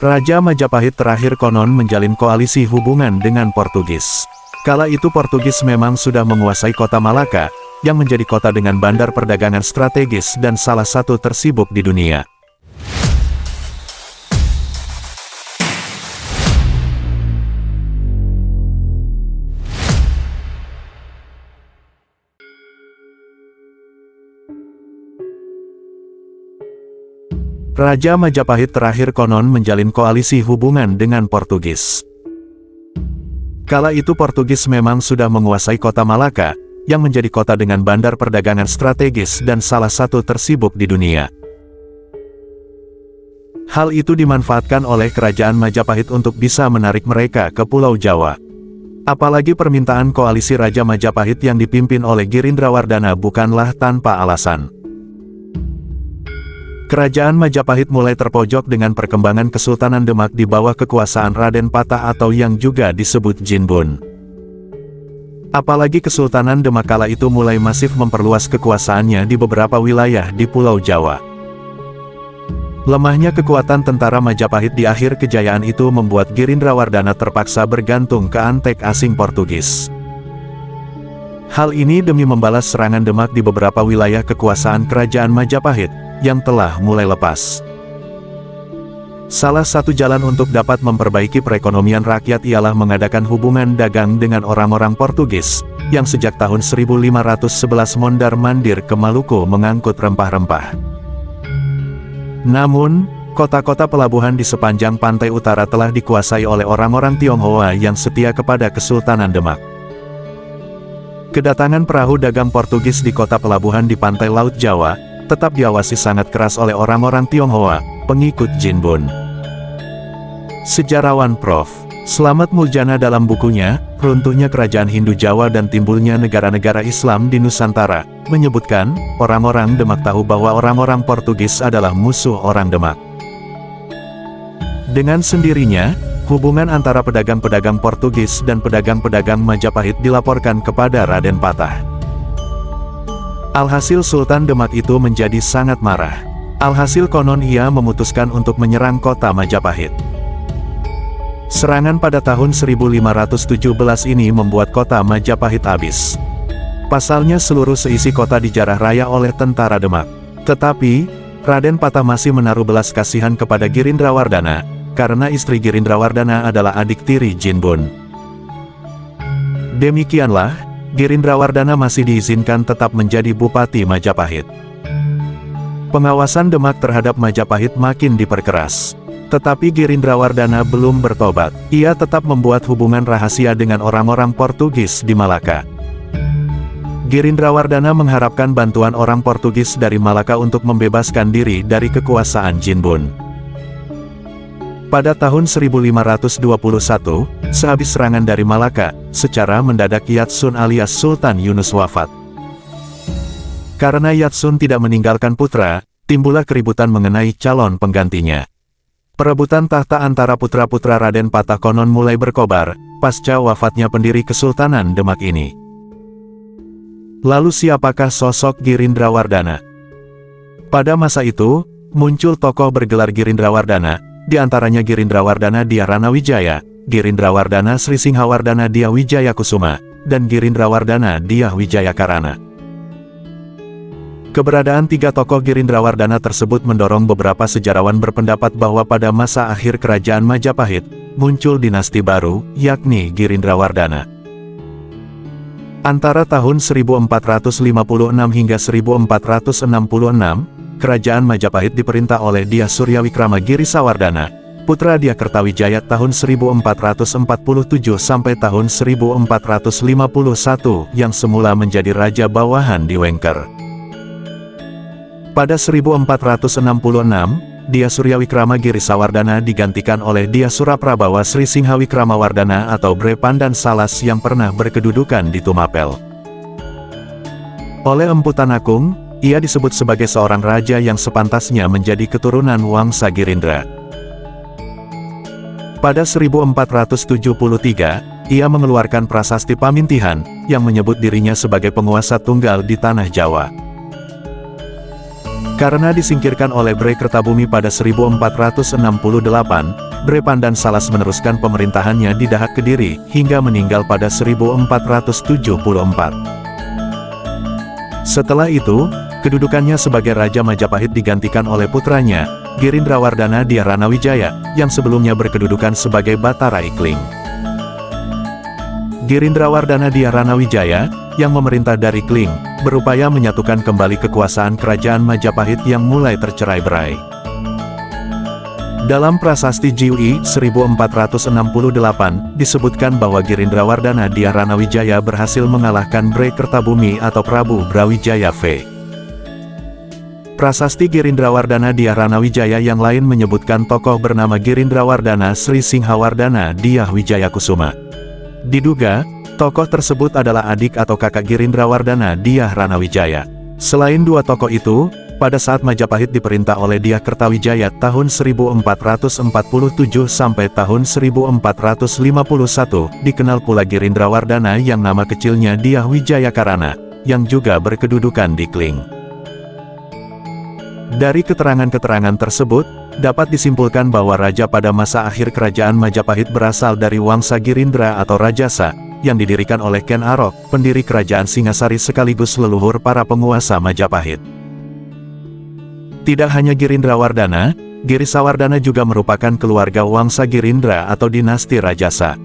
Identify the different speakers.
Speaker 1: Raja Majapahit terakhir konon menjalin koalisi hubungan dengan Portugis. Kala itu Portugis memang sudah menguasai kota Malaka, yang menjadi kota dengan bandar perdagangan strategis dan salah satu tersibuk di dunia. Raja Majapahit terakhir konon menjalin koalisi hubungan dengan Portugis. Kala itu Portugis memang sudah menguasai kota Malaka, yang menjadi kota dengan bandar perdagangan strategis dan salah satu tersibuk di dunia. Hal itu dimanfaatkan oleh kerajaan Majapahit untuk bisa menarik mereka ke Pulau Jawa. Apalagi permintaan koalisi Raja Majapahit yang dipimpin oleh Girindrawardana bukanlah tanpa alasan. Kerajaan Majapahit mulai terpojok dengan perkembangan Kesultanan Demak di bawah kekuasaan Raden Patah atau yang juga disebut Jinbun. Apalagi Kesultanan Demak kala itu mulai masif memperluas kekuasaannya di beberapa wilayah di Pulau Jawa. Lemahnya kekuatan tentara Majapahit di akhir kejayaan itu membuat Girindrawardana terpaksa bergantung ke antek asing Portugis. Hal ini demi membalas serangan Demak di beberapa wilayah kekuasaan kerajaan Majapahit yang telah mulai lepas. Salah satu jalan untuk dapat memperbaiki perekonomian rakyat ialah mengadakan hubungan dagang dengan orang-orang Portugis, yang sejak tahun 1511 mondar-mandir ke Maluku mengangkut rempah-rempah. Namun, kota-kota pelabuhan di sepanjang pantai utara telah dikuasai oleh orang-orang Tionghoa yang setia kepada Kesultanan Demak. Kedatangan perahu dagang Portugis di kota pelabuhan di pantai Laut Jawa tetap diawasi sangat keras oleh orang-orang Tionghoa, pengikut Jinbun. Sejarawan Prof. Slamet Muljana dalam bukunya, Runtuhnya Kerajaan Hindu Jawa dan Timbulnya Negara-Negara Islam di Nusantara, menyebutkan, orang-orang Demak tahu bahwa orang-orang Portugis adalah musuh orang Demak. Dengan sendirinya, hubungan antara pedagang-pedagang Portugis dan pedagang-pedagang Majapahit dilaporkan kepada Raden Patah. Alhasil Sultan Demak itu menjadi sangat marah. Alhasil konon ia memutuskan untuk menyerang kota Majapahit. Serangan pada tahun 1517 ini membuat kota Majapahit habis. Pasalnya seluruh seisi kota dijarah raya oleh tentara Demak. Tetapi, Raden Patah masih menaruh belas kasihan kepada Girindrawardana, karena istri Girindrawardana adalah adik tiri Jinbun. Demikianlah, Girindrawardana masih diizinkan tetap menjadi Bupati Majapahit. Pengawasan Demak terhadap Majapahit makin diperkeras. Tetapi Girindrawardana belum bertobat. Ia tetap membuat hubungan rahasia dengan orang-orang Portugis di Malaka. Girindrawardana mengharapkan bantuan orang Portugis dari Malaka untuk membebaskan diri dari kekuasaan Jinbun. Pada tahun 1521, sehabis serangan dari Malaka, secara mendadak Yatsun alias Sultan Yunus wafat. Karena Yatsun tidak meninggalkan putra, timbullah keributan mengenai calon penggantinya. Perebutan tahta antara putra-putra Raden Patah konon mulai berkobar, pasca wafatnya pendiri Kesultanan Demak ini. Lalu siapakah sosok Girindrawardana? Pada masa itu, muncul tokoh bergelar Girindrawardana, di antaranya Girindrawardana Dia Ranawijaya, Girindrawardana Sri Singhawardana Dia Wijaya Kusuma, dan Girindrawardana Dia Wijaya Karana. Keberadaan tiga tokoh Girindrawardana tersebut mendorong beberapa sejarawan berpendapat bahwa pada masa akhir kerajaan Majapahit, muncul dinasti baru, yakni Girindrawardana. Antara tahun 1456 hingga 1466, Kerajaan Majapahit diperintah oleh Dia Suryawikrama Girisawardana, putra Dia Kertawijaya tahun 1447 sampai tahun 1451 yang semula menjadi raja bawahan di Wengker. Pada 1466, Dia Suryawikrama Girisawardana digantikan oleh Dia Suraprabawa Sri Singhawikramawardana atau Bre Pandan Salas yang pernah berkedudukan di Tumapel. Oleh Empu Tanakung, ia disebut sebagai seorang raja yang sepantasnya menjadi keturunan Wangsa Girindra. Pada 1473, ia mengeluarkan prasasti Pamintihan, yang menyebut dirinya sebagai penguasa tunggal di tanah Jawa. Karena disingkirkan oleh Bre Kertabumi pada 1468, Bre Pandan Salas meneruskan pemerintahannya di Dahak Kediri, hingga meninggal pada 1474. Setelah itu, kedudukannya sebagai Raja Majapahit digantikan oleh putranya, Girindrawardana Dyah Ranawijaya, yang sebelumnya berkedudukan sebagai Batara Ikling. Girindrawardana Dyah Ranawijaya, yang memerintah dari Kling, berupaya menyatukan kembali kekuasaan kerajaan Majapahit yang mulai tercerai-berai. Dalam Prasasti Jiwi 1468, disebutkan bahwa Girindrawardana Dyah Ranawijaya berhasil mengalahkan Bre Kertabumi atau Prabu Brawijaya V. Prasasti Girindrawardana Dyah Ranawijaya yang lain menyebutkan tokoh bernama Girindrawardana Sri Singhawardana Dyah Wijayakusuma. Diduga, tokoh tersebut adalah adik atau kakak Girindrawardana Dyah Ranawijaya. Selain dua tokoh itu, pada saat Majapahit diperintah oleh Dyah Kertawijaya tahun 1447 sampai tahun 1451, dikenal pula Girindrawardana yang nama kecilnya Dyah Wijayakarana, yang juga berkedudukan di Kling. Dari keterangan-keterangan tersebut, dapat disimpulkan bahwa raja pada masa akhir kerajaan Majapahit berasal dari Wangsa Girindra atau Rajasa, yang didirikan oleh Ken Arok, pendiri kerajaan Singasari sekaligus leluhur para penguasa Majapahit. Tidak hanya Girindrawardana, Girisawardana juga merupakan keluarga Wangsa Girindra atau dinasti Rajasa.